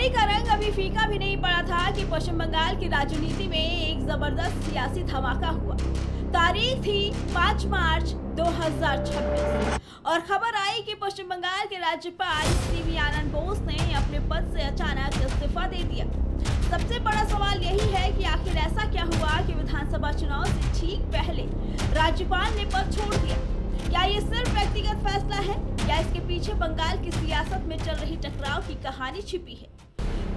होली का रंग अभी फीका भी नहीं पड़ा था कि पश्चिम बंगाल की राजनीति में एक जबरदस्त सियासी धमाका हुआ। तारीख थी 5 मार्च 2026 और खबर आई कि पश्चिम बंगाल के राज्यपाल सीवी आनंद बोस ने अपने पद से अचानक इस्तीफा दे दिया। सबसे बड़ा सवाल यही है कि आखिर ऐसा क्या हुआ कि विधानसभा चुनाव से ठीक पहले राज्यपाल ने पद छोड़ दिया। क्या ये सिर्फ व्यक्तिगत फैसला है या इसके पीछे बंगाल की सियासत में चल रही टकराव की कहानी छिपी है?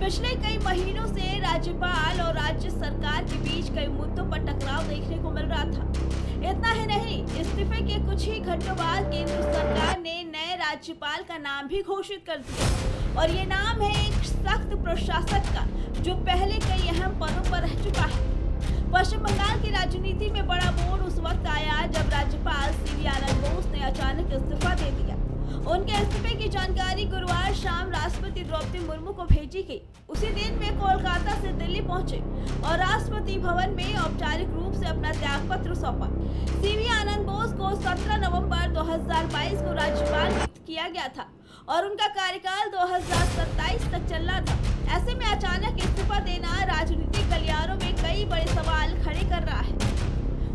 पिछले कई महीनों से राज्यपाल और राज्य सरकार के बीच कई मुद्दों पर टकराव देखने को मिल रहा था। इतना ही नहीं, इस्तीफे के कुछ ही घंटों बाद केंद्र सरकार ने नए राज्यपाल का नाम भी घोषित कर दिया और ये नाम है एक सख्त प्रशासक का जो पहले कई अहम पदों पर रह चुका है। पश्चिम बंगाल की राजनीति में बड़ा मोड़ उस वक्त आया जब राज्यपाल सीवी आनंद बोस ने अचानक इस्तीफा दे दिया। उनके इस्तीफे की जानकारी गुरुवार शाम राष्ट्रपति द्रौपदी मुर्मू को भेजी गई। उसी दिन वे कोलकाता से दिल्ली पहुंचे और राष्ट्रपति भवन में औपचारिक रूप से अपना त्याग पत्र सौंपा। सीवी आनंद बोस को 17 नवंबर 2022 को राज्यपाल नियुक्त किया गया था और उनका कार्यकाल 2027 तक चलना था। ऐसे में अचानक इस्तीफा देना राजनीतिक गलियारों में कई बड़े सवाल खड़े कर रहा है।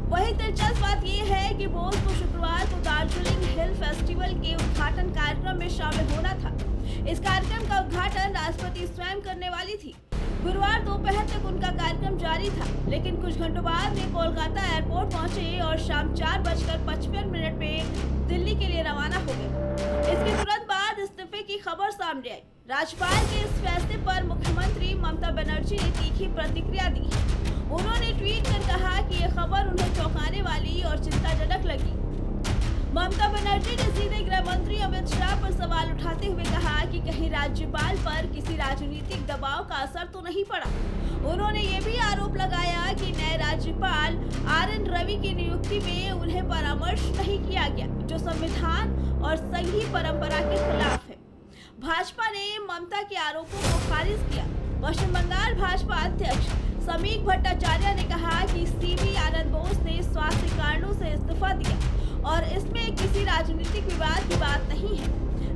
वही दिलचस्प बात यह है कि बोस को शुक्रवार को दार्जिलिंग हिल फेस्टिवल के उद्घाटन कार्यक्रम में शामिल होना था। इस कार्यक्रम का उद्घाटन राष्ट्रपति स्वयं करने वाली थी। गुरुवार दोपहर तक उनका कार्यक्रम जारी था, लेकिन कुछ घंटों बाद वे कोलकाता एयरपोर्ट पहुंचे और शाम 4:55 पे दिल्ली के लिए रवाना हो गए। इसके तुरंत बाद इस्तीफे की खबर सामने आई। राज्यपाल के इस फैसले पर मुख्यमंत्री ममता बनर्जी ने तीखी प्रतिक्रिया दी। उन्होंने ट्वीट कर कहा कि यह खबर उन्हें चौंकाने वाली और चिंताजनक लगी। ममता बनर्जी ने सीधे गृह मंत्री अमित शाह पर सवाल उठाते हुए कहा कि कहीं राज्यपाल पर किसी राजनीतिक दबाव का असर तो नहीं पड़ा। उन्होंने ये भी आरोप लगाया कि नए राज्यपाल RN रवि की नियुक्ति में उन्हें परामर्श नहीं किया गया, जो संविधान और संघीय परंपरा के खिलाफ है। भाजपा ने ममता के आरोपों को खारिज किया। पश्चिम बंगाल भाजपा अध्यक्ष समीक भट्टाचार्य ने कहा कि सीवी आनंद बोस ने स्वास्थ्य कारणों से इस्तीफा दिया और इसमें किसी राजनीतिक विवाद की बात नहीं है।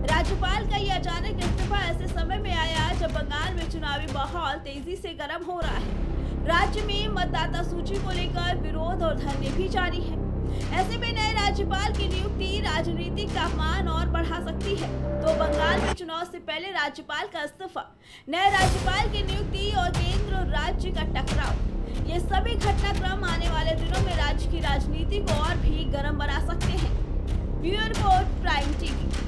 राज्यपाल का ये अचानक इस्तीफा ऐसे समय में आया जब बंगाल में चुनावी माहौल तेजी से गर्म हो रहा है। राज्य में मतदाता सूची को लेकर विरोध और धरने भी जारी है। ऐसे में नए राज्यपाल की नियुक्ति राजनीतिक तापमान और बढ़ा सकती है। तो बंगाल में चुनाव से पहले राज्यपाल का इस्तीफा, नए राज्यपाल की नियुक्ति और केंद्र और राज्य का टकराव, ये सभी घटनाक्रम आने वाले दिनों में राज्य की राजनीति को और भी गर्म बना सकते हैं। Bureau report, prime TV.